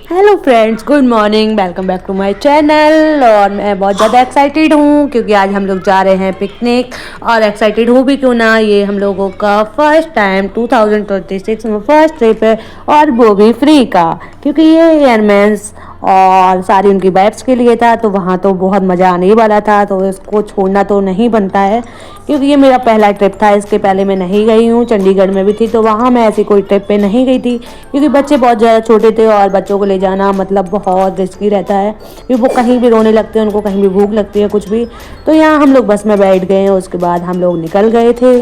Hello friends, good morning. Welcome back to my channel. और मैं बहुत ज़्यादा एक्साइटेड हूँ क्योंकि आज हम लोग जा रहे हैं पिकनिक। और एक्साइटेड हूँ भी क्यों ना, ये हम लोगों का फर्स्ट टाइम 2026 में फर्स्ट ट्रिप है, और वो भी फ्री का, क्योंकि ये एयरमैन्स और सारी उनकी वाइफ्स के लिए था। तो वहाँ तो बहुत मज़ा आने ही वाला था, तो इसको छोड़ना तो नहीं बनता है, क्योंकि ये मेरा पहला ट्रिप था। इसके पहले मैं नहीं गई हूँ, चंडीगढ़ में भी थी, तो वहाँ मैं ऐसी कोई ट्रिप पे नहीं गई थी, क्योंकि बच्चे बहुत ज़्यादा छोटे थे और बच्चों को ले जाना मतलब बहुत रिस्की रहता है, क्योंकि वो कहीं भी रोने लगते हैं, उनको कहीं भी भूख लगती है, कुछ भी। तो यहाँ हम लोग बस में बैठ गए, उसके बाद हम लोग निकल गए थे।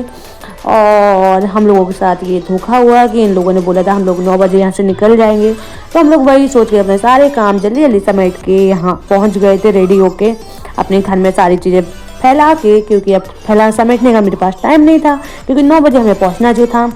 और हम लोगों के साथ ये धोखा हुआ कि इन लोगों ने बोला था हम लोग 9 बजे यहाँ से निकल जाएंगे, तो हम लोग वही सोच के अपने सारे काम जल्दी जल्दी समेट के यहाँ पहुँच गए थे, रेडी होके अपने घर में सारी चीज़ें फैला के, क्योंकि अब फैला समेटने का मेरे पास टाइम नहीं था, क्योंकि 9 बजे हमें पहुँचना जो था।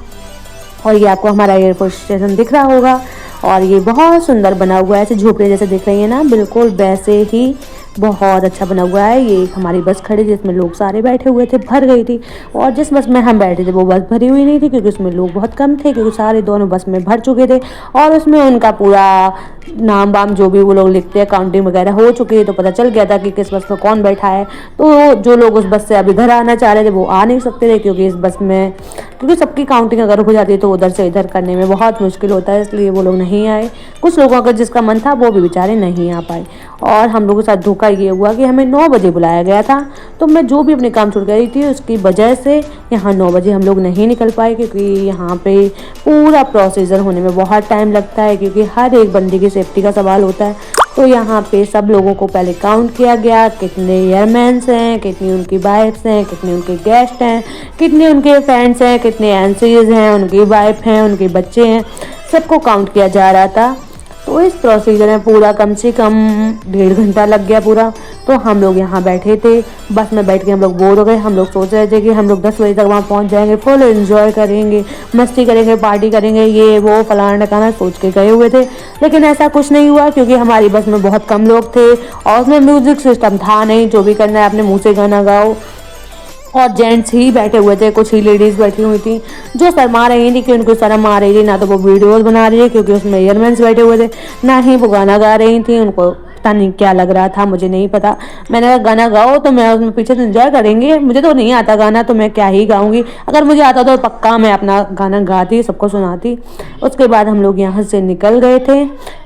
और ये आपको हमारा एयरपोर्ट स्टेशन दिख रहा होगा, और ये बहुत सुंदर बना हुआ है, ऐसे झोपड़े जैसे दिख रही है ना, बिल्कुल वैसे ही बहुत अच्छा बना हुआ है। ये एक हमारी बस खड़ी जिसमें लोग सारे बैठे हुए थे, भर गई थी। और जिस बस में हम बैठे थे वो बस भरी हुई नहीं थी, क्योंकि उसमें लोग बहुत कम थे, क्योंकि सारे दोनों बस में भर चुके थे। और उसमें उनका पूरा नाम वाम जो भी वो लोग लिखते हैं, काउंटिंग वगैरह हो चुकी है, तो पता चल गया था कि किस बस में कौन बैठा है। तो जो लोग उस बस से अभी घर आना चाह रहे थे वो आ नहीं सकते थे, क्योंकि इस बस में, क्योंकि सबकी काउंटिंग अगर हो जाती है तो उधर से इधर करने में बहुत मुश्किल होता है, इसलिए वो लोग नहीं आए। कुछ लोगों का जिसका मन था वो भी बेचारे नहीं आ पाए। और हम लोगों के साथ धोखा ये हुआ कि हमें 9 बजे बुलाया गया था, तो मैं जो भी अपने काम छोड़ गई थी उसकी वजह से यहाँ 9 बजे हम लोग नहीं निकल पाए, क्योंकि यहाँ पे पूरा प्रोसीजर होने में बहुत टाइम लगता है, क्योंकि हर एक बंदे की सेफ्टी का सवाल होता है। तो यहाँ पे सब लोगों को पहले काउंट किया गया, कितने एयरमैन्स हैं, कितनी उनकी वाइफ्स हैं, कितने उनके गेस्ट हैं, कितने उनके फ्रेंड्स हैं, कितने एनसीज हैं, उनकी वाइफ हैं, उनके बच्चे हैं, सबको काउंट किया जा रहा था। तो इस प्रोसीजर में पूरा कम से कम 1.5 घंटा लग गया पूरा। तो हम लोग यहाँ बैठे थे, बस में बैठ के हम लोग बोर हो गए। हम लोग सोच रहे थे कि हम लोग 10 बजे तक वहाँ पहुँच जाएंगे, फुल एंजॉय करेंगे, मस्ती करेंगे, पार्टी करेंगे, ये वो फलाना ढकाना सोच के गए हुए थे। लेकिन ऐसा कुछ नहीं हुआ, क्योंकि हमारी बस में बहुत कम लोग थे और उसमें म्यूजिक सिस्टम था नहीं। जो भी करना है अपने मुँह से गाना गाओ, और जेंट्स ही बैठे हुए थे, कुछ ही लेडीज़ बैठी हुई थी जो शर्मा रही थी, कि उनको शर्म आ रही थी। ना तो वो वीडियोस बना रही है क्योंकि उसमें एयरमैन्स बैठे हुए थे, ना ही वो गाना गा रही थी। उनको पता नहीं क्या लग रहा था, मुझे नहीं पता। मैंने कहा गाना गाओ, तो मैं उसमें पीछे से इंजॉय करेंगे, मुझे तो नहीं आता गाना, तो मैं क्या ही गाऊंगी। अगर मुझे आता तो पक्का मैं अपना गाना गाती, सबको सुनाती। उसके बाद हम लोग यहाँ से निकल गए थे।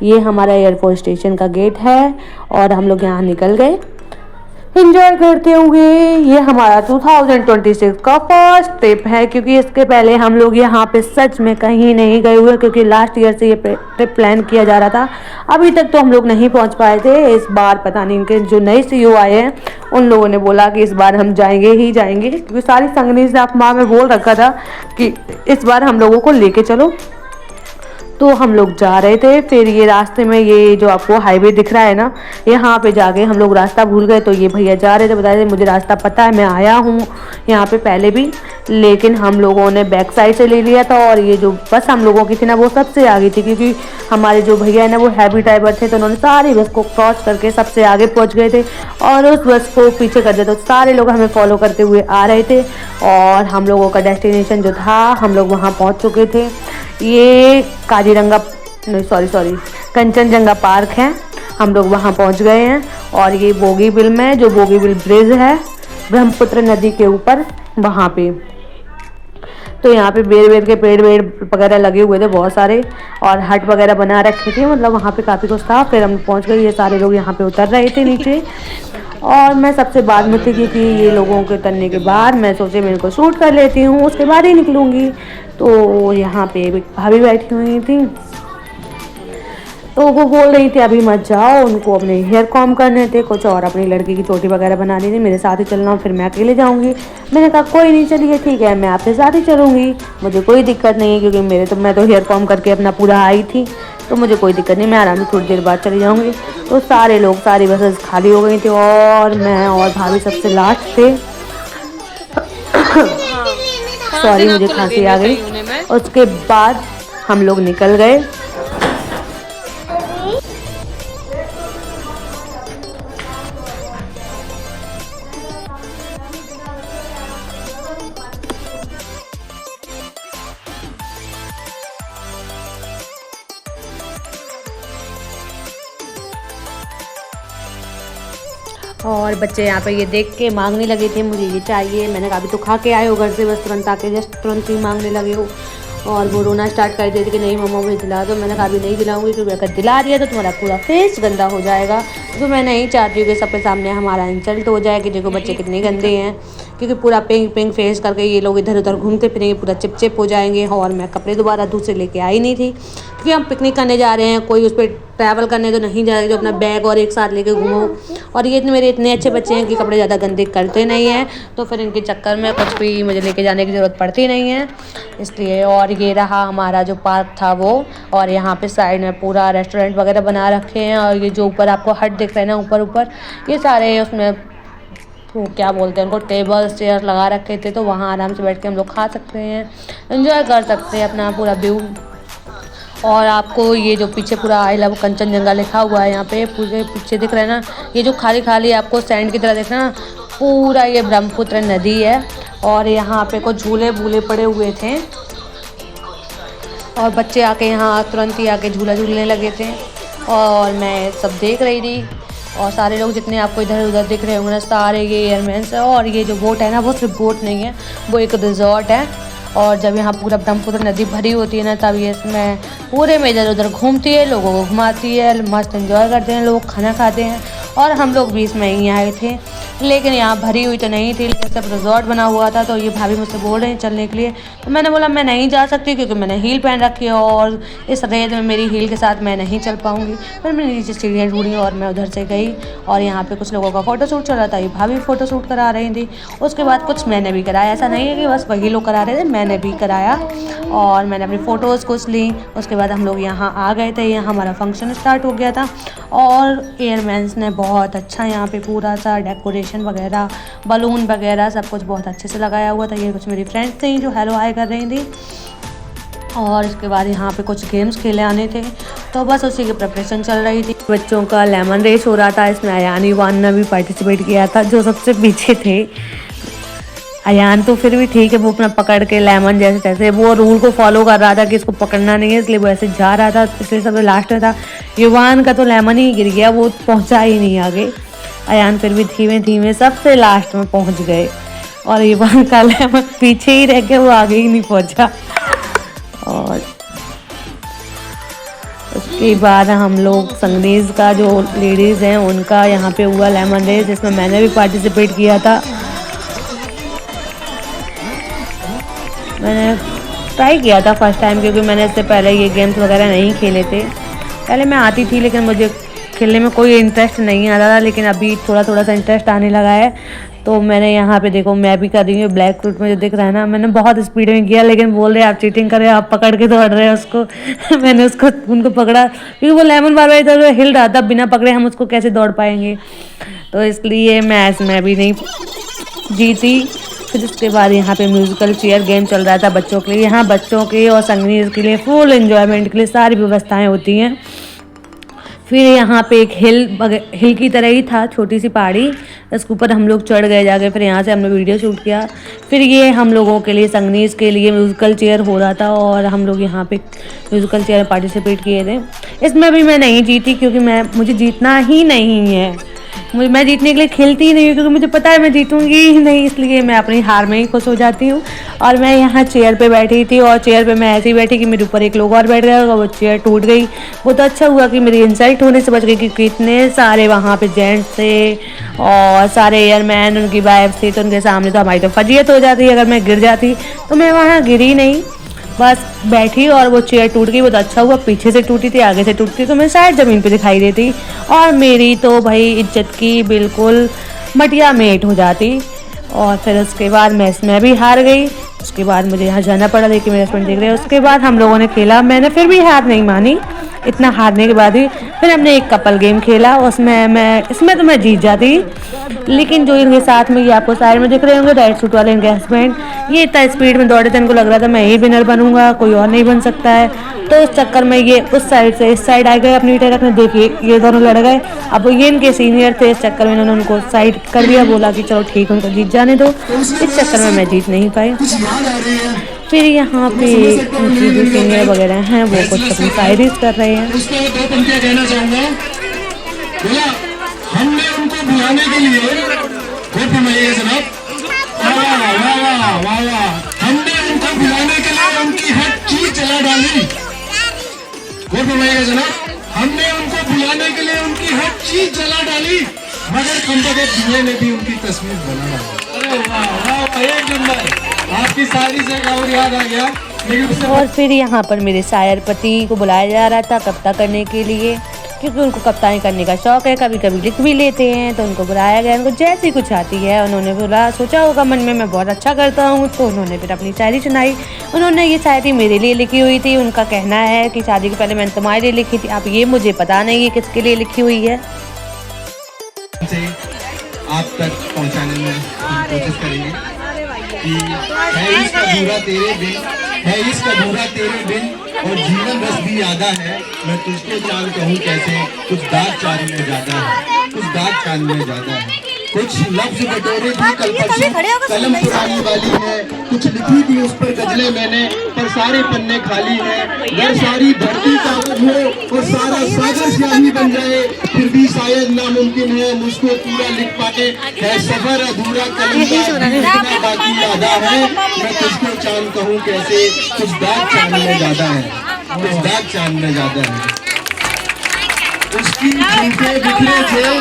ये हमारा एयरपोर्ट स्टेशन का गेट है, और हम लोग यहाँ निकल गए इंजॉय करते हुए। ये हमारा 2026 का फर्स्ट ट्रिप है, क्योंकि इसके पहले हम लोग यहाँ पे सच में कहीं नहीं गए हुए, क्योंकि लास्ट ईयर से ये ट्रिप प्लान किया जा रहा था। अभी तक तो हम लोग नहीं पहुँच पाए थे। इस बार पता नहीं, इनके जो नए सीईओ आए हैं उन लोगों ने बोला कि इस बार हम जाएंगे ही जाएंगे, क्योंकि सारी संगनी से अफवाह में बोल रखा था कि इस बार हम लोगों को लेके चलो। तो हम लोग जा रहे थे, फिर ये रास्ते में ये जो आपको हाईवे दिख रहा है ना, यहाँ पे जाके हम लोग रास्ता भूल गए। तो ये भैया जा रहे थे, बता रहे थे मुझे रास्ता पता है, मैं आया हूँ यहाँ पे पहले भी, लेकिन हम लोगों ने बैक साइड से ले लिया था। और ये जो बस हम लोगों की थी ना वो सबसे आगे थी, क्योंकि हमारे जो भैया है ना वो हैवी ड्राइवर थे, तो उन्होंने सारी बस को क्रॉस करके सबसे आगे पहुँच गए थे और उस बस को पीछे कर दिया। तो सारे लोग हमें फॉलो करते हुए आ रहे थे, और हम लोगों का डेस्टिनेशन जो था हम लोग वहाँ पहुँच चुके थे। ये काजीरंगा, नहीं सॉरी कंचनजंगा पार्क है, हम लोग वहाँ पहुँच गए हैं। और ये बोगीबिल में, जो बोगीबिल ब्रिज है ब्रह्मपुत्र नदी के ऊपर, वहाँ पे तो यहाँ पे बेर के पेड़ वेड़ वगैरह लगे हुए थे बहुत सारे, और हट वगैरह बना रखे थे, मतलब वहाँ पे काफ़ी कुछ था। फिर हम पहुँच गए, ये सारे लोग यहाँ पे उतर रहे थे नीचे, और मैं सबसे बाद में थी, क्योंकि ये लोगों के उतरने के बाद मैं सोचे मैं इनको शूट कर लेती हूँ, उसके बाद ही निकलूँगी। तो यहाँ पे भाभी बैठी हुई थी, तो वो बोल रही थी अभी मत जाओ, उनको अपने हेयर कॉम करने थे कुछ, और अपनी लड़की की चोटी वगैरह बना ली थी, मेरे साथ ही चलना, फिर मैं अकेले जाऊंगी। मैंने कहा कोई नहीं, चलिए ठीक है, मैं आपके साथ ही चलूँगी, मुझे कोई दिक्कत नहीं है, क्योंकि मैं तो हेयर कॉम करके अपना पूरा आई थी, तो मुझे कोई दिक्कत नहीं, मैं आराम से थोड़ी देर बाद चली जाऊँगी। तो सारे लोग, सारी बसेस खाली हो गई थी, और मैं और भाभी सबसे लास्ट थे। सॉरी, मुझे खांसी आ गई। उसके बाद हम लोग निकल गए। और बच्चे यहाँ पे ये देख के मांगने लगे थे मुझे ये चाहिए। मैंने कहा अभी तो खा के आए हो घर से, बस तुरंत आके जस्ट तुरंत ही मांगने लगे हो। और वो रोना स्टार्ट कर देते कि नहीं मम्मा मुझे दिला दो। मैंने कहा अभी नहीं दिलाऊंगी क्योंकि अगर दिला दिया तो तुम्हारा पूरा फेस गंदा हो जाएगा। तो मैं नहीं चाहती हूँ कि सबके सामने हमारा इंसल्ट हो जाए कि देखो बच्चे कितने गंदे हैं, क्योंकि पूरा पिंक पिंक फेस करके ये लोग इधर उधर घूमते फिरेंगे, पूरा चिपचिप हो जाएंगे। और मैं कपड़े दोबारा दूसरे लेके आई नहीं थी क्योंकि हम पिकनिक करने जा रहे हैं, कोई उस पर ट्रैवल करने तो नहीं जा रहे जो अपना बैग और एक साथ लेके घूमो। और ये मेरे इतने अच्छे बच्चे हैं कि कपड़े ज़्यादा गंदे करते नहीं हैं, तो फिर इनके चक्कर में कुछ भी मुझे लेके जाने की ज़रूरत पड़ती नहीं है इसलिए। और ये रहा हमारा जो पार्क था वो, और यहाँ पे साइड में पूरा रेस्टोरेंट वगैरह बना रखे हैं। और ये जो ऊपर आपको हट दिख रहा है ना ऊपर ऊपर, ये सारे उसमें वो क्या बोलते हैं उनको, टेबल्स चेयर लगा रखे थे, तो वहाँ आराम से बैठ के हम लोग खा सकते हैं, एंजॉय कर सकते हैं अपना पूरा व्यू। और आपको ये जो पीछे पूरा आई लव कंचनजंगा लिखा हुआ है यहाँ पे पूरे पीछे दिख रहा है ना, ये जो खाली खाली आपको सैंड की तरह दिख रहा है ना, पूरा ये ब्रह्मपुत्र नदी है। और यहाँ पे कुछ झूले वूले पड़े हुए थे और बच्चे आके यहाँ तुरंत ही आके झूला झूलने लगे थे और मैं सब देख रही थी। और सारे लोग जितने आपको इधर उधर दिख रहे होंगे ना, सारे ये एयरमैन्स है। और ये जो बोट है ना, वो सिर्फ बोट नहीं है, वो एक रिजॉर्ट है। और जब यहाँ पूरा ब्रह्मपुत्र नदी भरी होती है ना, तब ये इसमें पूरे में इधर उधर घूमती है, लोगों को घुमाती है, मस्त एंजॉय करते हैं लोग, खाना खाते हैं। और हम लोग भी इसमें ही आए थे, लेकिन यहाँ भरी हुई तो नहीं थी, लेकिन सब रिजॉर्ट बना हुआ था। तो ये भाभी मुझसे बोल रहे हैं चलने के लिए, तो मैंने बोला मैं नहीं जा सकती क्योंकि मैंने हील पहन रखी है और इस रेत में मेरी हील के साथ मैं नहीं चल पाऊँगी। फिर मैंने नीचे सीढ़ियाँ ढूंढी और मैं उधर से गई। और यहाँ पे कुछ लोगों का फ़ोटोशूट चल रहा था, ये भाभी फ़ोटोशूट करा रही थी। उसके बाद कुछ मैंने भी कराया, ऐसा नहीं है कि बस वही लोग करा रहे थे, मैंने भी कराया और मैंने अपनी फ़ोटोज़ कुछ ली। उसके बाद हम लोग यहाँ आ गए थे, यहाँ हमारा फंक्शन स्टार्ट हो गया था। और एयरमैन्स ने बहुत अच्छा यहाँ पे पूरा सा डेकोरेशन वगैरह, बलून वगैरह सब कुछ बहुत अच्छे से लगाया हुआ था। ये कुछ मेरी फ्रेंड्स थी जो हेलो हाय कर रही थी। और इसके बाद यहाँ पे कुछ गेम्स खेले आने थे, तो बस उसी की प्रिपरेशन चल रही थी। बच्चों का लेमन रेस हो रहा था, इसमें अयान ईवान ने भी पार्टिसिपेट किया था, जो सबसे पीछे थे। अयान तो फिर भी ठीक है, वो अपना पकड़ के लेमन जैसे तैसे वो रूल को फॉलो कर रहा था कि इसको पकड़ना नहीं है, इसलिए वो ऐसे जा रहा था, इसलिए सब लास्ट में था। युवान का तो लेमन ही गिर गया, वो पहुंचा ही नहीं आगे। अयान फिर भी धीमे धीमे सबसे लास्ट में पहुंच गए और युवान का लेमन पीछे ही रह गया, वो आगे ही नहीं पहुंचा। और उसके बाद हम लोग संगनीज का जो लेडीज़ हैं उनका यहाँ पे हुआ लेमन रेस, जिसमें मैंने भी पार्टिसिपेट किया था। मैंने ट्राई किया था फर्स्ट टाइम, क्योंकि मैंने इससे पहले ये गेम्स वगैरह नहीं खेले थे। पहले मैं आती थी लेकिन मुझे खेलने में कोई इंटरेस्ट नहीं आता था, लेकिन अभी थोड़ा थोड़ा सा इंटरेस्ट आने लगा है। तो मैंने यहाँ पे देखो मैं भी कर रही हूँ, ब्लैक फ्रूट में जो दिख रहा है ना, मैंने बहुत स्पीड में किया, लेकिन बोल रहे आप चीटिंग कर रहे हो, आप पकड़ के दौड़ रहे हो उसको। मैंने उनको पकड़ा क्योंकि वो लेमन बार बार इधर हिल रहा था, बिना पकड़े हम उसको कैसे दौड़ पाएंगे, तो इसलिए मैं भी नहीं जीती। फिर उसके बाद यहाँ पे म्यूजिकल चेयर गेम चल रहा था बच्चों के लिए। यहाँ बच्चों के और संगनीज के लिए फुल एंजॉयमेंट के लिए सारी व्यवस्थाएं होती हैं। फिर यहाँ पे एक हिल की तरह ही था, छोटी सी पहाड़ी, उसके ऊपर हम लोग चढ़ गए जाके। फिर यहाँ से हमने वीडियो शूट किया। फिर ये हम लोगों के लिए संगनीज के लिए म्यूजिकल चेयर हो रहा था और हम लोग यहाँ पे म्यूजिकल चेयर पार्टिसिपेट किए थे। इसमें भी मैं नहीं जीती क्योंकि मुझे जीतना ही नहीं है, मैं जीतने के लिए खेलती ही नहीं हूँ, क्योंकि मुझे पता है मैं जीतूंगी ही नहीं, इसलिए मैं अपनी हार में ही खुश हो जाती हूँ। और मैं यहाँ चेयर पे बैठी थी और चेयर पे मैं ऐसे ही बैठी कि मेरे ऊपर एक लोग और बैठ गया और वो चेयर टूट गई। वो तो अच्छा हुआ कि मेरी इंसल्ट होने से बच गई, क्योंकि इतने सारे वहाँ पे जेंट्स थे और सारे एयरमैन, उनकी वाइफ थी, तो उनके सामने तो हमारी तो फजीयत हो जाती। अगर मैं गिर जाती तो मैं वहाँ गिरी नहीं, बस बैठी और वो चेयर टूट गई। वो तो अच्छा हुआ, पीछे से टूटी थी, आगे से टूटती तो मैं शायद ज़मीन पे दिखाई देती और मेरी तो भाई इज्जत की बिल्कुल मटिया मेट हो जाती। और फिर उसके बाद मैं इसमें भी हार गई। उसके बाद मुझे यहाँ जाना पड़ा, लेकिन मेरे हस्बैंड देख रहे हैं। उसके बाद हम लोगों ने खेला, मैंने फिर भी हार नहीं मानी। इतना हारने के बाद भी फिर हमने एक कपल गेम खेला, इसमें तो मैं जीत जाती, लेकिन जो इनके साथ में ये आपको साइड में दिख रहे होंगे रेड सूट वाले, इनके हस्बैंड, ये इतना स्पीड में दौड़े थे, इनको लग रहा था मैं ही विनर बनूंगा, कोई और नहीं बन सकता है। तो उस चक्कर में ये उस साइड से इस साइड आ गए अपनी ईंटें रखने। देखिए ये दोनों लड़ गए। अब ये इनके सीनियर थे, इस चक्कर में इन्होंने उनको साइड कर दिया, बोला कि चलो ठीक है उनको जीत जाने दो। इस चक्कर में मैं जीत नहीं पाई। फिर यहाँ पे उनकी जो सीनियर वगैरह हैं वो कुछ अपनी शायरीज कर रहे हैं। हमने उनको उनको बुलाने के लिए वोट बनाइए जनाब। वाह वाह वाह वाह वाह, हमने उनको बुलाने के लिए उनकी हर चीज जला डाली। वोट बनाइए जनाब। हमने उनको बुलाने के लिए उनकी हर चीज जला डाली, मगर कम से कम दुनिया ने भी उनकी तस्वीर बना डाली। अरे वाह वाह वाह, एक नंबर। आपकी शादी से और याद आ गया। और फिर यहाँ पर मेरे शायर पति को बुलाया जा रहा था कविता करने के लिए, क्योंकि उनको कविताएं करने का शौक है, कभी कभी लिख भी लेते हैं, तो उनको बुलाया गया। उनको जैसी कुछ आती है, उन्होंने बोला, सोचा होगा मन में मैं बहुत अच्छा करता हूँ, तो उन्होंने फिर अपनी शायरी सुनाई। उन्होंने ये शायरी मेरे लिए लिखी हुई थी। उनका कहना है कि शादी के पहले मैंने तुम्हारे लिए लिखी थी। अब ये मुझे पता नहीं है किसके लिए लिखी हुई है। आप तक पहुँचाने में कोशिश करेंगे कि है इसका अधूरा तेरे बिन, है इसका अधूरा तेरे बिन, और जीवन रस भी यादा है। मैं तुझको चांद कहूँ कैसे, कुछ दाग चांद में ज्यादा है, कुछ दाग चांद में ज्यादा है। कुछ लफ्ज बटोरे भी कल परसों, कलम पुरानी वाली है, कुछ लिखी थी उस पर गजलें मैंने, पर सारे पन्ने खाली हैं। अगर सारी धरती कागज हो और सारा सागर स्याही बन जाए, फिर भी शायद नामुमकिन है मुझको पूरा लिख पाने। है सफर अधूरा कलम का बाकी यादा है। मैं तुझको चांद कहूँ कैसे, कुछ दाग चांद में ज्यादा है, कुछ दाग चांद में ज्यादा है। उसकी जुल्फे बिखरे जो,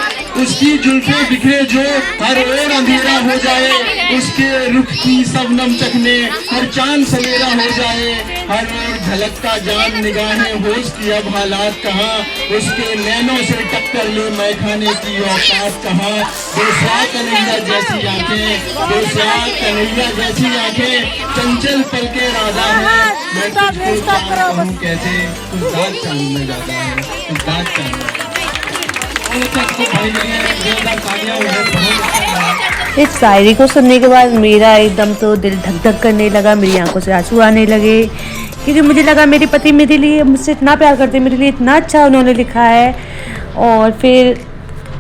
उसकी जुल्फे बिखरे जो, हर ओर अंधेरा हो जाए। उसके रुख की सबनम चखने हर चांद सवेरा हो जाए। हर ओर झलकता जान निगाहें होश की अब हालात कहाँ, उसके नैनों से टक्कर ले मैं खाने की औकात कहाँ। बेस्वाद कन्हैया जैसी आंखें, बेस्वाद कन्हैया जैसी आंखें, चंचल पल के राधा है। मैं तुझको चांद कहूँ कैसे, कुछ दाग चांद में ज्यादा है, कुछ दाग चांद में। इस शायरी को सुनने के बाद मेरा एकदम तो दिल धक धक करने लगा, मेरी आंखों से आंसू आने लगे, क्योंकि मुझे लगा मेरे पति मेरे लिए, मुझसे इतना प्यार करते, मेरे लिए इतना अच्छा उन्होंने लिखा है। और फिर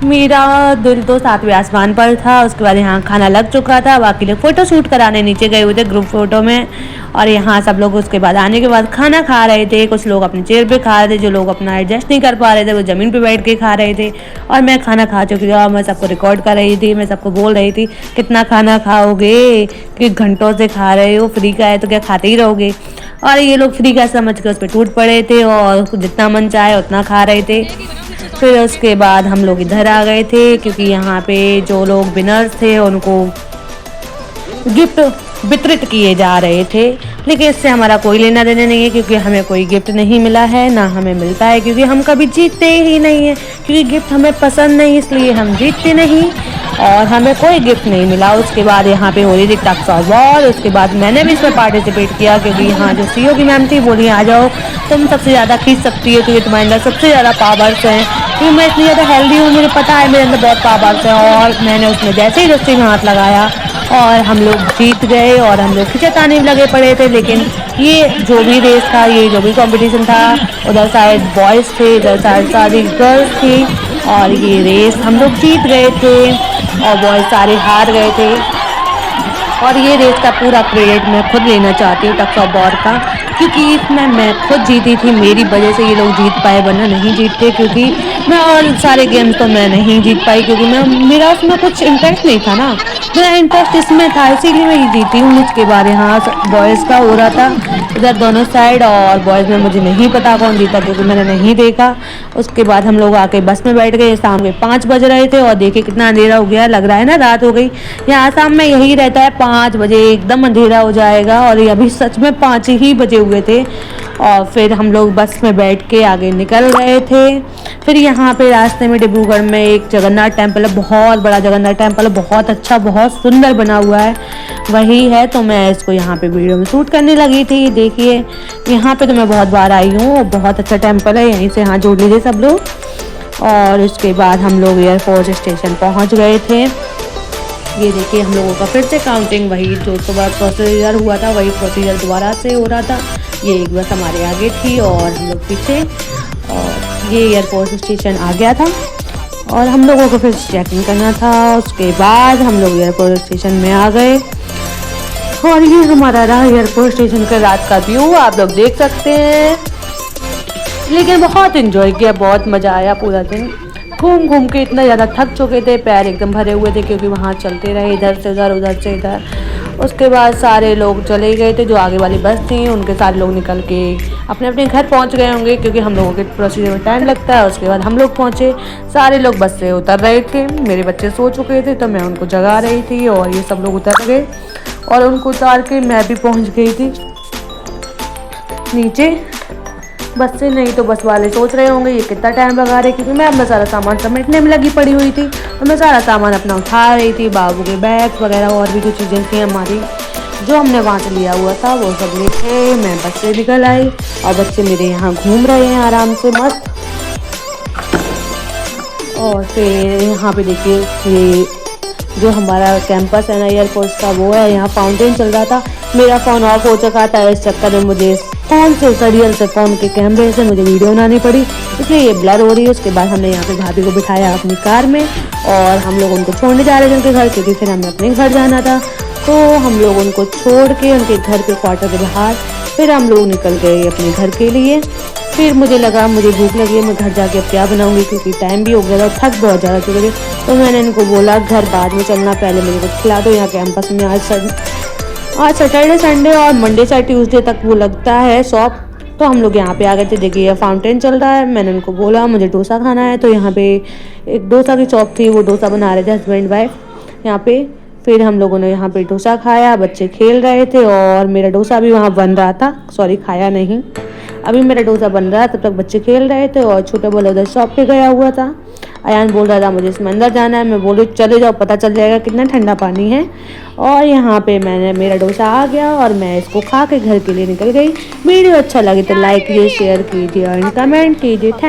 मेरा दिल तो सातवें आसमान पर था। उसके बाद यहाँ खाना लग चुका था, बाकी लोग फ़ोटो शूट कराने नीचे गए हुए थे ग्रुप फ़ोटो में, और यहाँ सब लोग उसके बाद आने के बाद खाना खा रहे थे। कुछ लोग अपनी चेयर पे खा रहे थे, जो लोग अपना एडजस्ट नहीं कर पा रहे थे वो ज़मीन पे बैठ के खा रहे थे। और मैं खाना खा चुकी थी और मैं सबको रिकॉर्ड कर रही थी, मैं सबको बोल रही थी कितना खाना खाओगे, कि घंटों से खा रहे हो, फ्री का है तो क्या खाते ही रहोगे। और ये लोग फ्री का समझ के उस पर टूट पड़े थे और जितना मन चाहे उतना खा रहे थे। फिर उसके बाद हम लोग इधर आ गए थे, क्योंकि यहाँ पे जो लोग विनर्स थे उनको गिफ्ट वितरित किए जा रहे थे, लेकिन इससे हमारा कोई लेना देना नहीं है, क्योंकि हमें कोई गिफ्ट नहीं मिला है, ना हमें मिलता है, क्योंकि हम कभी जीतते ही नहीं है, क्योंकि गिफ्ट हमें पसंद नहीं, इसलिए हम जीतते नहीं, और हमें कोई गिफ्ट नहीं मिला। उसके बाद यहाँ पे हो रही थी टक्स ऑफ वॉर। उसके बाद मैंने भी इसमें पार्टिसिपेट किया, क्योंकि यहाँ जो सीईओ की मैम थी बोली आ जाओ तुम सबसे ज़्यादा खींच सकती हो, क्योंकि तुम्हारे अंदर सबसे ज़्यादा पावर्स हैं, क्योंकि मैं इतनी ज़्यादा हेल्दी हूँ, मुझे पता है मेरे अंदर बहुत पावर्स हैं। और मैंने उसमें जैसे ही रस्सी में हाथ लगाया और हम लोग जीत गए, और हम लोग खिंचाताने लगे पड़े थे। लेकिन ये जो भी रेस था, ये जो भी कंपटीशन था, उधर साइड बॉयज़ थे, इधर साइड सारी गर्ल्स थी, और ये रेस हम लोग जीत गए थे और बॉयज़ सारे हार गए थे। और ये रेस का पूरा क्रेडिट मैं खुद लेना चाहती हूँ टक्स ऑफ वॉर का, क्योंकि इसमें मैं खुद जीती थी, मेरी वजह से ये लोग जीत पाए, वरना नहीं जीतते। क्योंकि मैं और सारे गेम्स तो मैं नहीं जीत पाई, क्योंकि मेरा उसमें कुछ इंटरेस्ट नहीं था ना, मेरा इंटरेस्ट इसमें था, इसीलिए मैं ये जीती हूँ। इसके बाद यहाँ बॉयज़ का हो रहा था इधर दोनों साइड, और बॉयज़ में मुझे नहीं पता कौन जीता, क्योंकि मैंने नहीं देखा। उसके बाद हम लोग आके बस में बैठ गए, शाम के 5 बज रहे थे, और देखिए कितना अंधेरा हो गया, लग रहा है ना रात हो गई। यहाँ आसाम में यही रहता है, 5 बजे एकदम अंधेरा हो जाएगा, और ये अभी सच में 5 ही बजे हुए थे। और फिर हम लोग बस में बैठ के आगे निकल रहे थे। फिर यहाँ पे रास्ते में डिब्रूगढ़ में एक जगन्नाथ टेम्पल है, बहुत बड़ा जगन्नाथ टेम्पल है, बहुत अच्छा बहुत सुंदर बना हुआ है, वही है। तो मैं इसको यहाँ पे वीडियो में शूट करने लगी थी। देखिए यहाँ पे तो मैं बहुत बार आई हूँ, बहुत अच्छा टेम्पल है, यहीं से हाथ जोड़ लीजिए सब लोग। और उसके बाद हम लोग एयरफोर्स स्टेशन पहुँच गए थे। ये देखिए हम लोगों का फिर से काउंटिंग, वही जो सुबह प्रोसीजर हुआ था वही प्रोसीजर दोबारा से हो रहा था। ये एक बस हमारे आगे थी और हम लोग पीछे, और ये एयरपोर्ट स्टेशन आ गया था और हम लोगों को फिर चेकिंग करना था। उसके बाद हम लोग एयरपोर्ट स्टेशन में आ गए, और ये हमारा रहा एयरपोर्ट स्टेशन का रात का व्यू, आप लोग देख सकते हैं। लेकिन बहुत इन्जॉय किया, बहुत मज़ा आया पूरा दिन। घूम घूम के इतना ज़्यादा थक चुके थे, पैर एकदम भरे हुए थे क्योंकि वहाँ चलते रहे इधर से उधर उधर से इधर। उसके बाद सारे लोग चले गए थे, जो आगे वाली बस थी उनके सारे लोग निकल के अपने अपने घर पहुँच गए होंगे क्योंकि हम लोगों के प्रोसीजर में टाइम लगता है। उसके बाद हम लोग पहुँचे, सारे लोग बस से उतर रहे थे, मेरे बच्चे सो चुके थे तो मैं उनको जगा रही थी और ये सब लोग उतर गए और उनको उतार के मैं भी पहुँच गई थी नीचे। बस से नहीं तो बस वाले सोच रहे होंगे ये कितना टाइम लगा रहे, क्योंकि मैं अपना सारा सामान समेटने में लगी पड़ी हुई थी और मैं सारा सामान अपना उठा रही थी। बाबू के बैग वगैरह और भी जो चीज़ें थी हमारी जो हमने वहाँ से लिया हुआ था वो सब लेके मैं बस से निकल आई और बच्चे मेरे यहाँ घूम रहे हैं आराम से मस्त। और फिर यहाँ पे देखिए ये जो हमारा कैंपस है ना एयरफोर्स का वो है, यहाँ फाउंटेन चल रहा था। मेरा फ़ोन ऑफ हो चुका था, इस चक्कर में मुझे फ़ोन से सरियल से फ़ोन के कैमरे से मुझे वीडियो बनानी पड़ी, इसलिए ये ब्लर हो रही है। उसके बाद हमने यहाँ पे भाभी को बिठाया अपनी कार में और हम लोग उनको छोड़ने जा रहे थे उनके घर, क्योंकि फिर हमें अपने घर जाना था। तो हम लोग उनको छोड़ के उनके घर के क्वार्टर के बाहर फिर हम लोग निकल गए अपने घर के लिए। फिर मुझे लगा मुझे भूख लगी है, मैं घर जाके अब क्या बनाऊंगी क्योंकि टाइम भी हो गया था, थक बहुत ज़्यादा चुके थे। तो मैंने इनको बोला घर बाद में चलना, पहले मुझे कुछ खिला दो। यहाँ कैंपस में आज सैटरडे संडे और मंडे से ट्यूसडे तक वो लगता है शॉप, तो हम लोग यहाँ पे आ गए थे। देखिए ये फाउंटेन चल रहा है। मैंने उनको बोला मुझे डोसा खाना है, तो यहाँ पे एक डोसा की शॉप थी, वो डोसा बना रहे थे हस्बैंड वाइफ यहाँ पे। फिर हम लोगों ने यहाँ पे डोसा खाया, बच्चे खेल रहे थे और मेरा डोसा भी वहाँ बन रहा था, सॉरी खाया नहीं, अभी मेरा डोसा बन रहा है, तब तक बच्चे खेल रहे थे और छोटा वाला उधर शॉप पे गया हुआ था। अयान बोल रहा था मुझे इसमें अंदर जाना है, मैं बोली चले जाओ पता चल जाएगा कितना ठंडा पानी है। और यहाँ पे मेरा डोसा आ गया और मैं इसको खा के घर के लिए निकल गई। वीडियो अच्छा लगे तो लाइक कीजिए, शेयर कीजिए और कमेंट कीजिए। थैंक